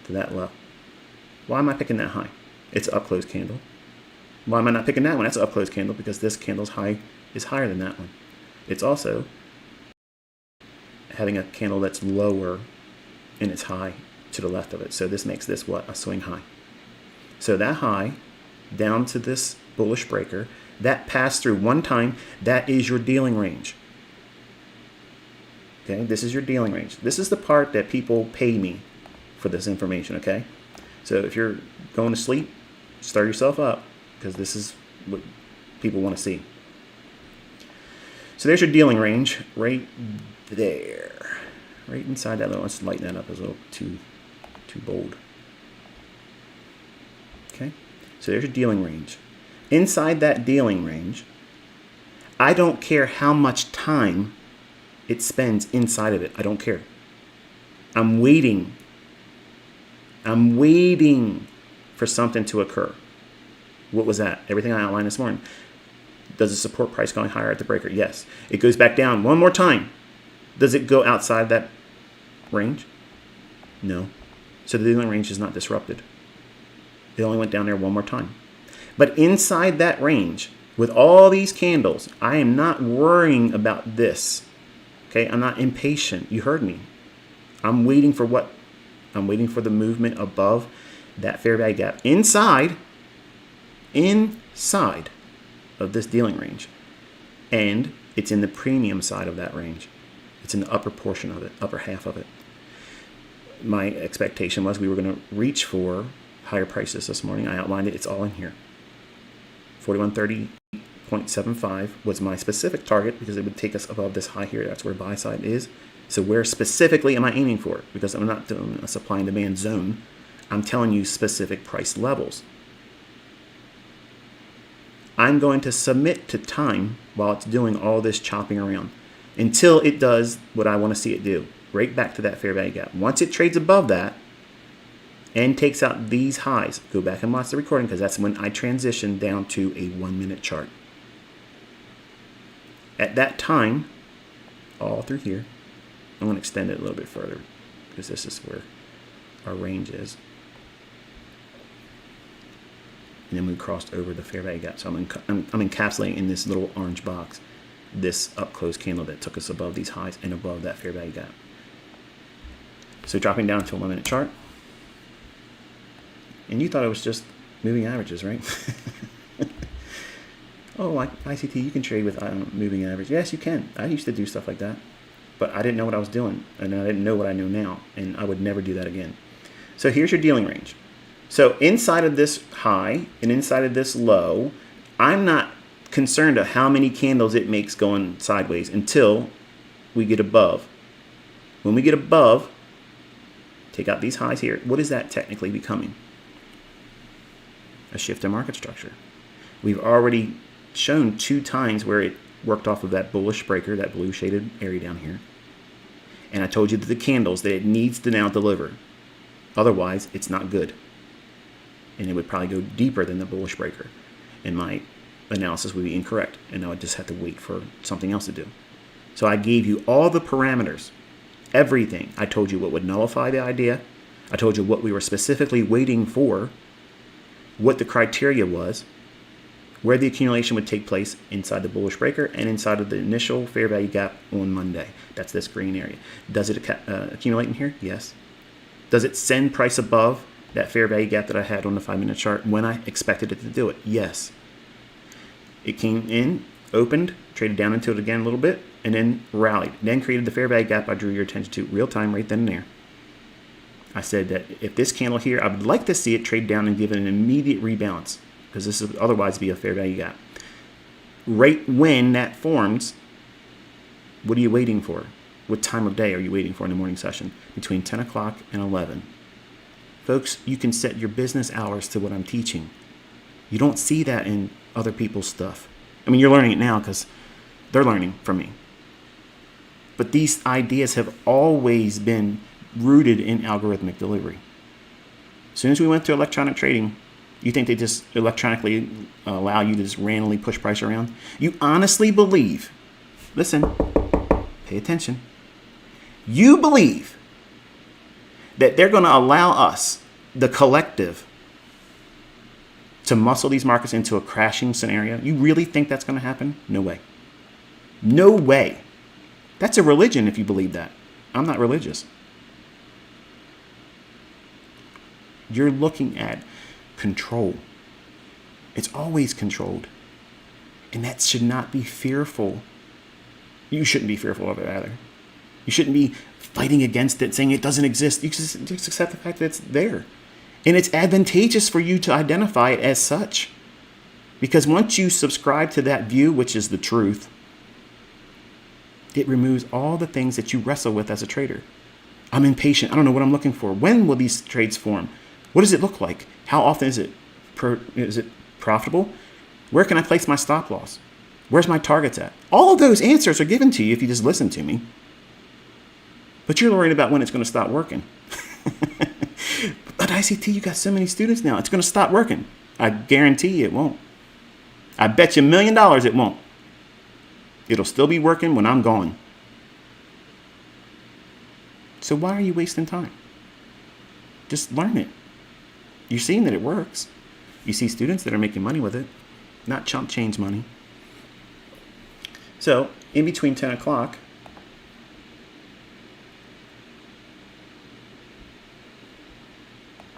to that low. Why am I picking that high? It's an up close candle. Why am I not picking that one? That's an up close candle because this candle's high is higher than that one. It's also having a candle that's lower in its high to the left of it. So this makes this what? A swing high. So that high down to this bullish breaker, that passed through one time, that is your dealing range. Okay, this is your dealing range. This is the part that people pay me for this information, okay? So if you're going to sleep, start yourself up because this is what people want to see. So there's your dealing range right there. Right inside that little, let's lighten that up, it's a little too bold. Okay, so there's your dealing range. Inside that dealing range, I don't care how much time it spends inside of it. I don't care. I'm waiting for something to occur. What was that? Everything I outlined this morning. Does it support price going higher at the breaker? Yes. It goes back down one more time. Does it go outside that range? No. So the dealing range is not disrupted. It only went down there one more time. But inside that range, with all these candles, I am not worrying about this. Okay, I'm not impatient. You heard me. I'm waiting for what? I'm waiting for the movement above that fair value gap. Inside of this dealing range. And it's in the premium side of that range. It's in the upper portion of it, upper half of it. My expectation was we were going to reach for higher prices this morning. I outlined it. It's all in here. 4130.75 was my specific target because it would take us above this high here. That's where buy side is. So where specifically am I aiming for? Because I'm not doing a supply and demand zone. I'm telling you specific price levels. I'm going to submit to time while it's doing all this chopping around until it does what I want to see it do. Right back to that fair value gap. Once it trades above that and takes out these highs, go back and watch the recording because that's when I transition down to a 1 minute chart. At that time, all through here, I'm going to extend it a little bit further because this is where our range is. And then we crossed over the fair value gap. So I'm encapsulating in this little orange box this up close candle that took us above these highs and above that fair value gap. So dropping down to a 1 minute chart. And you thought it was just moving averages, right? Oh, like ICT, you can trade with moving average. Yes, you can. I used to do stuff like that. But I didn't know what I was doing. And I didn't know what I know now. And I would never do that again. So here's your dealing range. So inside of this high and inside of this low, I'm not concerned of how many candles it makes going sideways until we get above. When we get above, take out these highs here. What is that technically becoming? A shift in market structure. We've already shown 2 times where it worked off of that bullish breaker, that blue shaded area down here. And I told you that the candles that it needs to now deliver. Otherwise, it's not good. And it would probably go deeper than the bullish breaker. And my analysis would be incorrect. And I would just have to wait for something else to do. So I gave you all the parameters, everything. I told you what would nullify the idea. I told you what we were specifically waiting for, what the criteria was, where the accumulation would take place inside the bullish breaker and inside of the initial fair value gap on Monday. That's this green area. Does it accumulate in here? Yes. Does it send price above that fair value gap that I had on the 5 minute chart when I expected it to do it? Yes. It came in, opened, traded down into it again a little bit, and then rallied. Then created the fair value gap I drew your attention to real time right then and there. I said that if this candle here, I would like to see it trade down and give it an immediate rebalance because this would otherwise be a fair value gap. Right when that forms, what are you waiting for? What time of day are you waiting for in the morning session? Between 10 o'clock and 11. Folks, you can set your business hours to what I'm teaching. You don't see that in other people's stuff. I mean, you're learning it now because they're learning from me. But these ideas have always been rooted in algorithmic delivery. As soon as we went to electronic trading, you think they just electronically allow you to just randomly push price around? You honestly believe, listen, pay attention. You believe that they're going to allow us, the collective, to muscle these markets into a crashing scenario? You really think that's going to happen? No way. No way. That's a religion if you believe that. I'm not religious. You're looking at control. It's always controlled. And that should not be fearful. You shouldn't be fearful of it either. You shouldn't be fighting against it, saying it doesn't exist. You just accept the fact that it's there. And it's advantageous for you to identify it as such. Because once you subscribe to that view, which is the truth, it removes all the things that you wrestle with as a trader. I'm impatient. I don't know what I'm looking for. When will these trades form? What does it look like? How often is it profitable? Where can I place my stop loss? Where's my targets at? All of those answers are given to you if you just listen to me. But you're worried about when it's going to stop working. But ICT, you got so many students now. It's going to stop working. I guarantee you it won't. I bet you $1 million it won't. It'll still be working when I'm gone. So why are you wasting time? Just learn it. You're seeing that it works. You see students that are making money with it, not chump change money. So in between 10 o'clock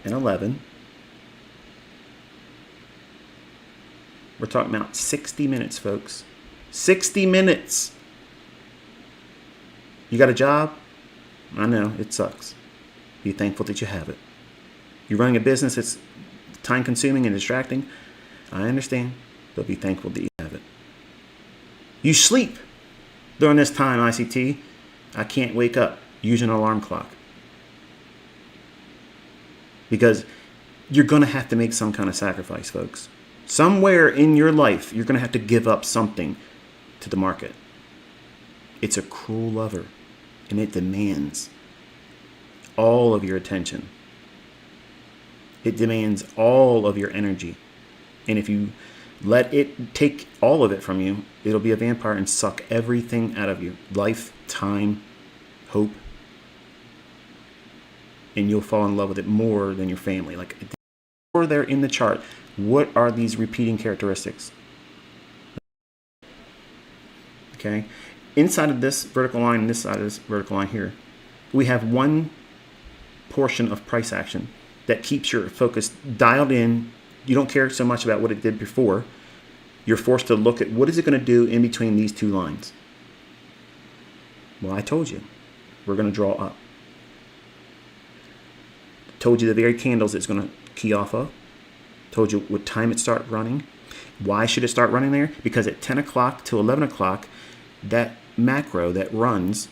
and 11, we're talking about 60 minutes, folks. 60 minutes. You got a job? I know, it sucks. Be thankful that you have it. You're running a business that's time consuming and distracting? I understand, but be thankful that you have it. You sleep during this time, ICT. I can't wake up. Use an alarm clock. Because you're going to have to make some kind of sacrifice, folks. Somewhere in your life, you're going to have to give up something to the market. It's a cruel lover, and it demands all of your attention. It demands all of your energy. And if you let it take all of it from you, it'll be a vampire and suck everything out of you. Life, time, hope. And you'll fall in love with it more than your family. Like, or they're in the chart. What are these repeating characteristics? Okay. Inside of this vertical line and this side of this vertical line here, we have one portion of price action that keeps your focus dialed in. You don't care so much about what it did before. You're forced to look at what is it going to do in between these two lines. Well, I told you. We're going to draw up. Told you the very candles it's going to key off of. Told you what time it started running. Why should it start running there? Because at 10 o'clock to 11 o'clock, that macro that runs,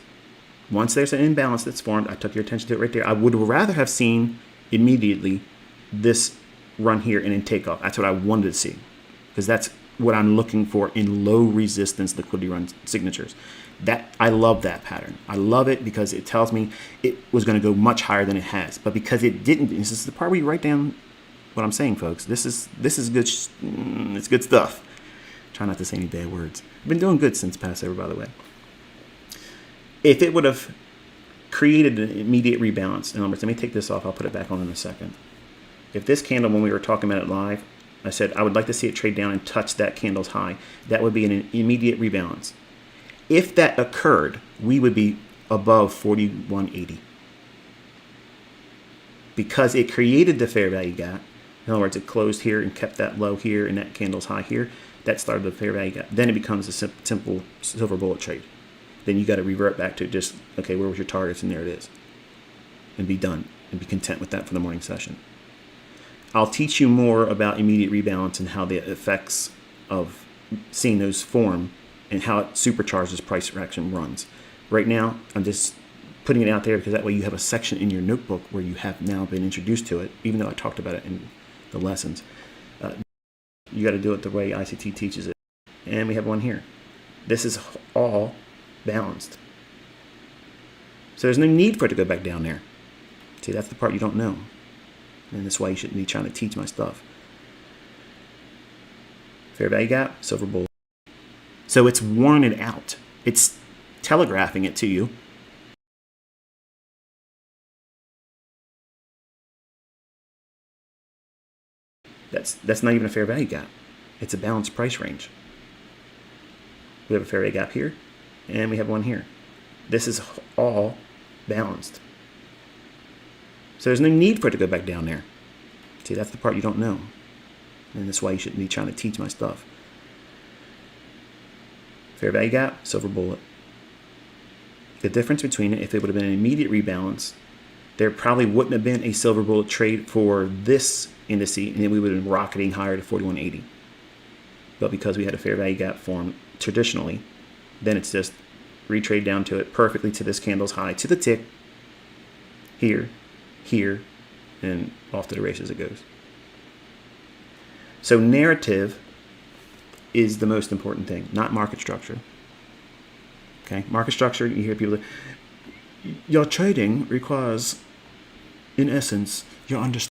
once there's an imbalance that's formed, I took your attention to it right there. I would rather have seen immediately this run here and then take off. That's what I wanted to see, because that's what I'm looking for in low resistance liquidity run signatures. That I love that pattern. I love it because it tells me it was going to go much higher than it has. But because it didn't, this is the part where you write down what I'm saying, folks. This is good. It's good stuff. Try not to say any bad words. I've been doing good since Passover, by the way. If it would have created an immediate rebalance, in other words, let me take this off. I'll put it back on in a second. If this candle, when we were talking about it live, I said I would like to see it trade down and touch that candle's high. That would be an immediate rebalance. If that occurred, we would be above 41.80 because it created the fair value gap. In other words, it closed here and kept that low here and that candle's high here. That started the fair value gap. Then it becomes a simple silver bullet trade. Then you got to revert back to just, okay, where was your targets? And there it is. And be done and be content with that for the morning session. I'll teach you more about immediate rebalance and how the effects of seeing those form and how it supercharges price action runs. Right now, I'm just putting it out there because that way you have a section in your notebook where you have now been introduced to it, even though I talked about it in the lessons. You got to do it the way ICT teaches it. And we have one here. This is all balanced. So there's no need for it to go back down there. See, that's the part you don't know. And that's why you shouldn't be trying to teach my stuff. Fair value gap, silver bullet. So it's warning it out. It's telegraphing it to you. That's not even a fair value gap. It's a balanced price range. We have a fair value gap here, and we have one here. This is all balanced. So there's no need for it to go back down there. See, that's the part you don't know. And that's why you shouldn't be trying to teach my stuff. Fair value gap, silver bullet. The difference between it, if it would have been an immediate rebalance, there probably wouldn't have been a silver bullet trade for this indice, and then we would have been rocketing higher to 4180. But because we had a fair value gap formed traditionally, then it's just retrade down to it perfectly to this candle's high, to the tick, here, here, and off to the races it goes. So narrative is the most important thing, not market structure. Okay, market structure, you hear people, your trading requires, in essence, your understanding